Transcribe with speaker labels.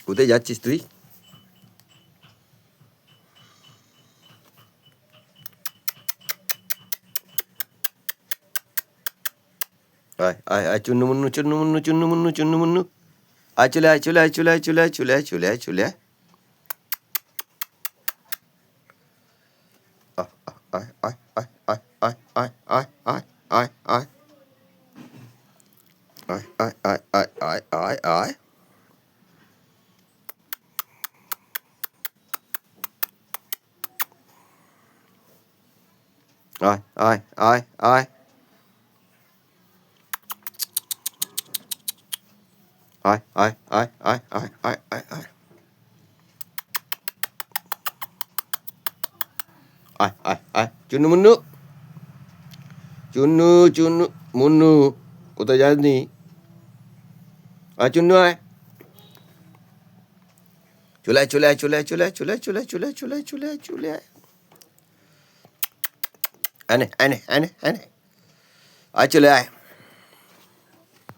Speaker 1: কোথায় যাচ্ছিস তুই? আয় আয় আয়, চুন্নু মুন্নু চুন্নু মুন্নু চুন্নু মুন্নু চুন্নু মুন্নু, আয় চলে আয় চলে আয় চলে আয় চলে আয় চলে আয় চলে আয় চলে আয়। আয় আয় আয় আয় আয় আয় আয় আয় আয় আয় আয় আয় আয় আয় আয় আয় আয়। আয় আয় আয় আয় আয় আয় আয় আয় আয় আয় আয় আয় আয় আয় আয়, চুন্নু মুন্নু চুন্নু চুন্নু মুন্নু, কোথায় যাসনি? আয় চুন্নু আয়, চলে আয় চলে আয় চলে আয় চলে আয় চলে আয় চলে আয় চলে আয় চলে আয় চলে আয় চলে আয়। আনে আনে আনে আনে, আয় চলে আয়।